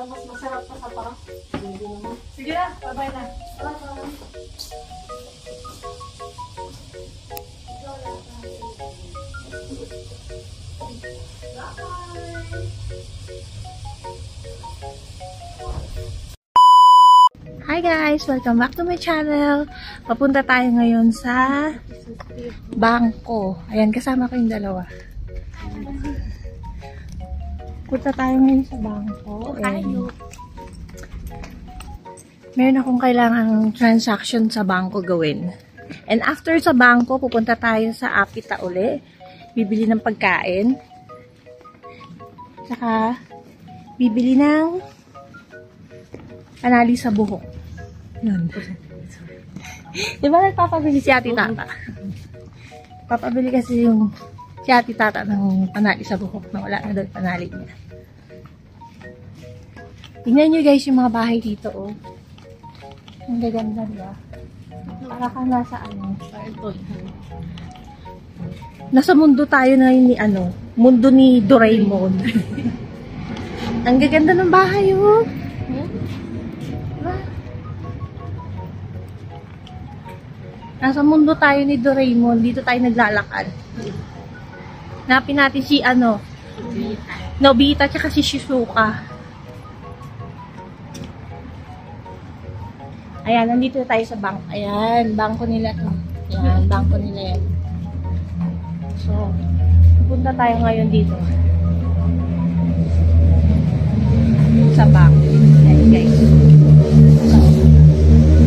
Parang mas masarap pa sa pa. Sige na, bye-bye na. Hi guys! Welcome back to my channel. Papunta tayo ngayon sa bangko. Ayan, kasama ko yung dalawa. Punta tayo ngayon sa bangko. Meron akong kailangang transaction sa bangko gawin. And after sa bangko, pupunta tayo sa Apita uli. Bibili ng pagkain. Saka, bibili ng panali sa buhok. Yun. Diba nagpapabili si Ate Tata? Papabili kasi yung si Ate Tata ng panali sa buhok na wala na doon panali niya. Tingnan nyo guys yung mga bahay dito, oh. Ang gaganda, diba? Para ka nasa nasa mundo tayo na yun ni mundo ni Doraemon. Ang gaganda ng bahay, oh. Nasa mundo tayo ni Doraemon. Dito tayo naglalakad. Hanapin natin si Nobita tsaka si Shizuka. Ayan, nandito tayo sa bangko. Ayan, bangko nila to. Ayan, bangko nila yan. So, pupunta tayo ngayon dito. Sa bangko. Ayan, guys.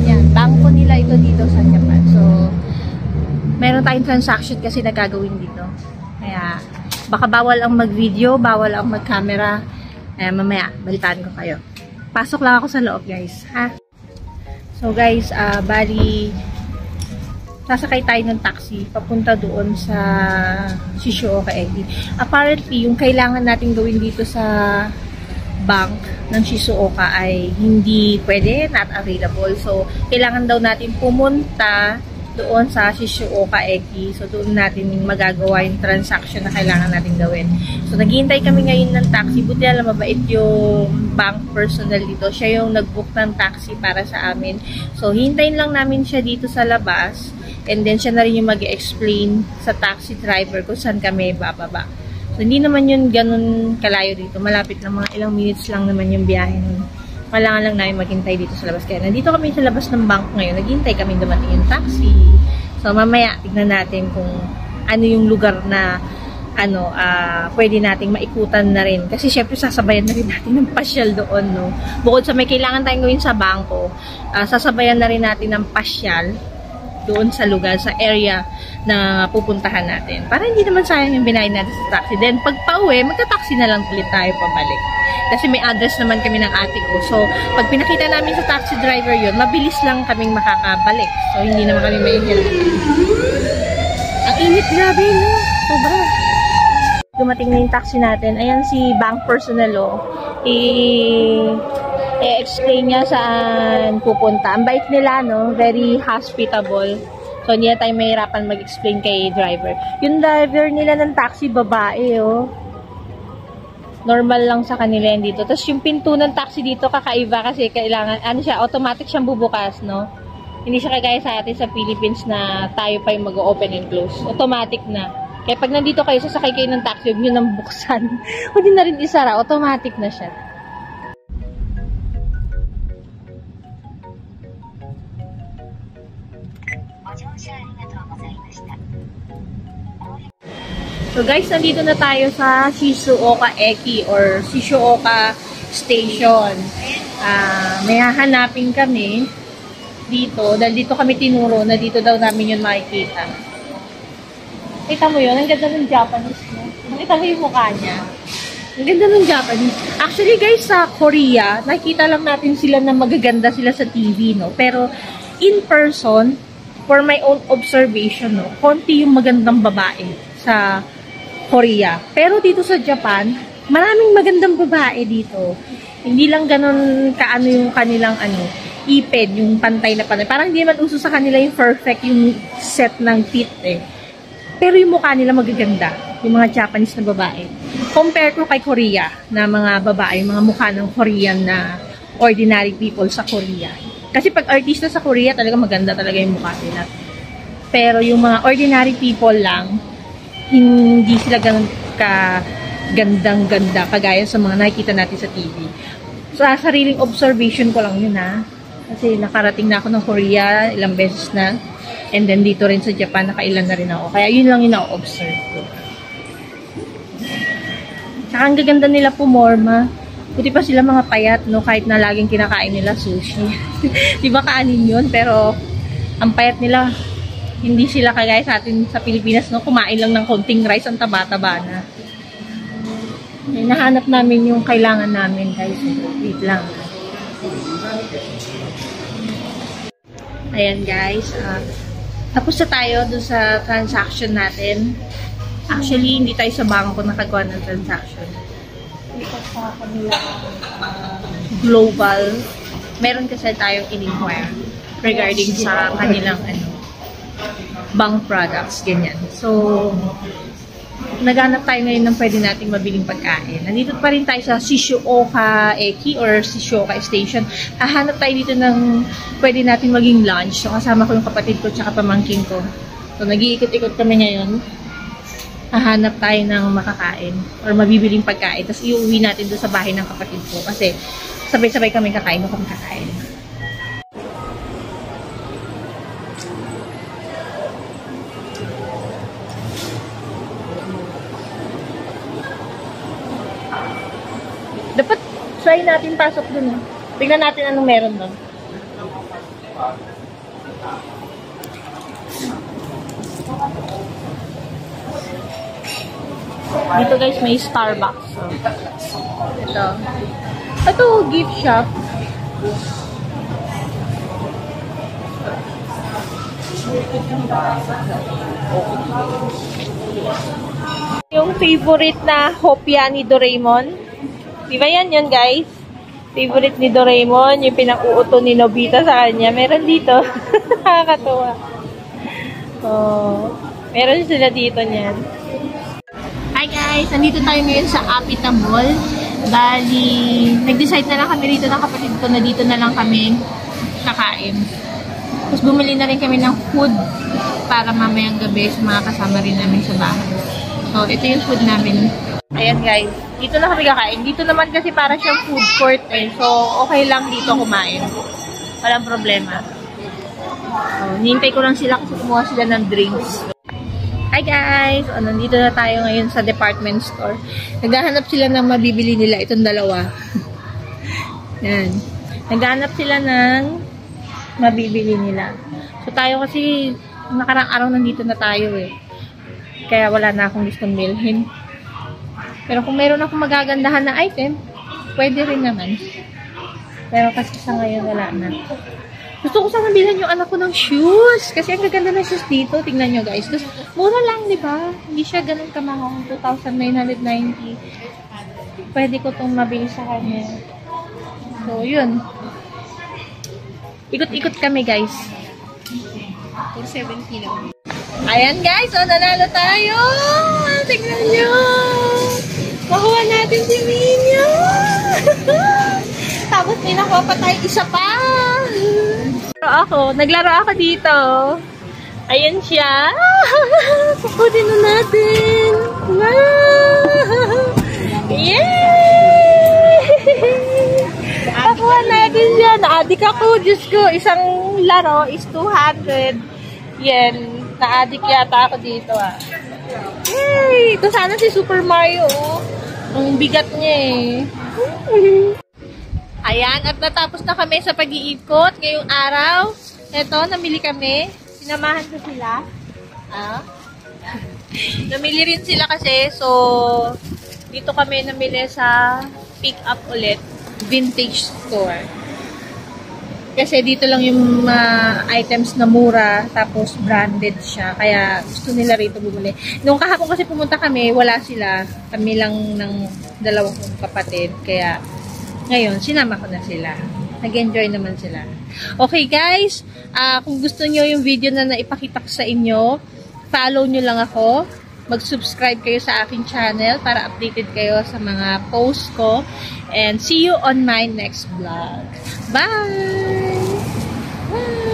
Ayan, bangko nila ito dito sa Japan. So, meron tayong transaction kasi nagagawin dito. Kaya, baka bawal ang mag-video, bawal ang mag-camera. Mamaya, balitaan ko kayo. Pasok lang ako sa loob, guys. Ha? So, guys, bali, sasakay tayo ng taxi papunta doon sa Shizuoka Eki. Apparently, yung kailangan natin gawin dito sa bank ng Shizuoka ay hindi pwede, not available. So, kailangan daw natin pumunta doon sa Shizuoka Eki. So, doon natin magagawa yung transaction na kailangan natin gawin. So, naghihintay kami ngayon ng taxi. Buti na lang mabait yung bank personnel dito. Siya yung nag-book ng taxi para sa amin. So, hintayin lang namin siya dito sa labas. And then, siya na rin yung mag-explain sa taxi driver kung saan kami bababa. So, hindi naman yun ganun kalayo dito. Malapit lang, mga ilang minutes lang naman yung biyahe nun. Kailangan lang namin maghintay dito sa labas. Kaya nandito kami sa labas ng bank ngayon. Naghintay kami dumating yung taxi. So, mamaya, tignan natin kung ano yung lugar na pwede nating maikutan na rin. Kasi syempre, sasabayan na rin natin ng pasyal doon, no? Bukod sa may kailangan tayong gawin sa bangko, sasabayan na rin natin ng pasyal doon sa lugar, sa area na pupuntahan natin. Para hindi naman sayang yung binayad natin sa taxi. Then, pag pauwi, magta-taxi na lang ulit tayo pabalik. Kasi may address naman kami ng ate ko. So, pag pinakita namin sa taxi driver yun, mabilis lang kaming makakabalik. So, hindi naman kami mahihirap. Ang init, grabe, no? Sobra. Dumating na yung taxi natin. Ayan si bank personnel, oh. I-explain niya saan pupunta. Ang bait nila, no? Very hospitable. So, hindi na tayo mahirapan mag-explain kay driver. Yung driver nila ng taxi, babae, oh. Normal lang sa kanila yan dito. Tapos, yung pinto ng taxi dito, kakaiba kasi kailangan, automatic siyang bubukas, no? Hindi siya kagaya sa atin sa Philippines na tayo pa yung mag-open and close. Automatic na. Kaya pag nandito kayo, sasakay kayo ng taxi, huwag nyo nang buksan. Huwag na rin isara. Automatic na siya. So guys, nandito na tayo sa Shizuoka Eki or Shizuoka Station. May hahanapin kami dito. Dahil dito kami tinuro na dito daw namin yun makikita. Kita mo yun? Ang ganda ng Japanese mo. Nakita mo yung mukha niya. Ang ganda ng Japanese. Actually guys, sa Korea, nakita lang natin sila na magaganda sila sa TV, no? Pero in person, for my own observation, no, konti yung magandang babae sa Korea. Pero dito sa Japan, maraming magandang babae dito. Hindi lang ganun kaano yung kanilang iped, yung pantay na pantay. Parang hindi naman uso sa kanila yung perfect, yung set ng teeth, eh. Pero yung mukha nila magaganda. yung mga Japanese na babae. Compare ko kay Korea na mga babae, mga mukha ng Korean na ordinary people sa Korea. Kasi pag artista sa Korea, talaga maganda talaga yung mukha nila. Pero yung mga ordinary people lang, hindi sila ganun ka gandang-ganda kagaya sa mga nakikita natin sa TV. So, sa sariling observation ko lang yun ha. Kasi nakarating na ako ng Korea ilang beses na. And then dito rin sa Japan, nakailan na rin ako. Kaya yun lang yung na-observe ko. Tsaka ang gaganda nila pumorma. Buti pa sila mga payat, no? Kahit na laging kinakain nila sushi. Diba kaanin yun? Pero ang payat nila, hindi sila kagaya sa atin sa Pilipinas, no? Kumain lang ng konting rice, ang taba-taba na. Eh, nahanap namin yung kailangan namin, guys. Wait lang. Ayan, guys. Tapos na tayo dun sa transaction natin. Actually, hindi tayo sa bangko nakagawa ng transaction. Ito sa kanila global. Meron kasi tayong in-inquire regarding sa kanilang bank products, ganyan. So, naghanap tayo ngayon ng pwede nating mabiling pagkain. Nandito pa rin tayo sa Shizuoka Eki or Shizuoka Station. Hahanap tayo dito ng pwede natin maging lunch. So, kasama ko yung kapatid ko tsaka pamangkin ko. So, nag-iikot-ikot kami ngayon. Hahanap tayo ng makakain or mabibiling pagkain. Tapos, iuwi natin doon sa bahay ng kapatid ko. Kasi, sabay-sabay kami kakain o kami kakain. Dapat try natin pasok dun. Tignan natin anong meron dun. Dito guys, may Starbucks. So, ito. Ito, gift shop. Yung favorite na hopya ni Doraemon. Diba yan guys? Favorite ni Doraemon, yung pinag-uuto ni Nobita sa kanya. Meron dito. Nakakatuwa. Oh, meron sila dito niyan. Hi guys! Nandito tayo ngayon sa Apita Mall. Bali, nag-decide na lang kami dito ng kapatid ko na dito na lang kami kakain. Tapos bumili na rin kami ng food para mamayang gabi sa mga kasama rin namin sa bahay. So, ito yung food namin. Ayan guys, dito na kami kakain. Dito naman kasi para siyang food court eh. So, okay lang dito kumain. Walang problema. So, nihintay ko lang sila kasi kumuha sila ng drinks. Hi guys! O, nandito na tayo ngayon sa department store. Naghahanap sila ng mabibili nila. Itong dalawa. Yan. Naghahanap sila ng mabibili nila. So, tayo kasi nakarang araw nandito na tayo eh. Kaya wala na akong gustong bilhin. Pero kung meron akong magagandahan na item, pwede rin naman. Pero kasi sa ngayon, wala na. Gusto ko sana bilhan yung anak ko ng shoes. Kasi ang gaganda ng shoes dito. Tingnan nyo guys. Tapos, mura lang, di ba? Hindi siya ganun kamahal. 2,990. Pwede ko itong mabili sa kanya. So, yun. Ikot-ikot kami guys. 470 lang. Ayan guys, so nanalo tayo! Tingnan nyo! Makuha natin si Minyo! Tapos may nakuha pa tayo isa pa! Naglaro ako dito. Ayan siya. Kukunin na natin. Wow! Yay! Nakuha natin siya. Na-addict ako. Diyos ko, isang laro is 200 yen. Na-addict yata ako dito ah. Yay! Ito sana si Super Mario oh. Ang bigat niya eh. Ayan, at natapos na kami sa pag-iikot ngayong araw. Eto, namili kami. Sinamahan ko sila. Namili rin sila kasi. So, dito kami namili sa pick up ulit. Vintage store. Kasi dito lang yung items na mura, tapos branded siya. Kaya gusto nila rito bumili. Nung kahapon kasi pumunta kami, wala sila. Kami lang ng dalawang kapatid. Kaya ngayon, sinama ko na sila. Nag-enjoy naman sila. Okay guys, kung gusto nyo yung video na naipakita ko sa inyo, follow nyo lang ako. mag-subscribe kayo sa aking channel para updated kayo sa mga posts ko. And see you on my next vlog. Bye! Bye!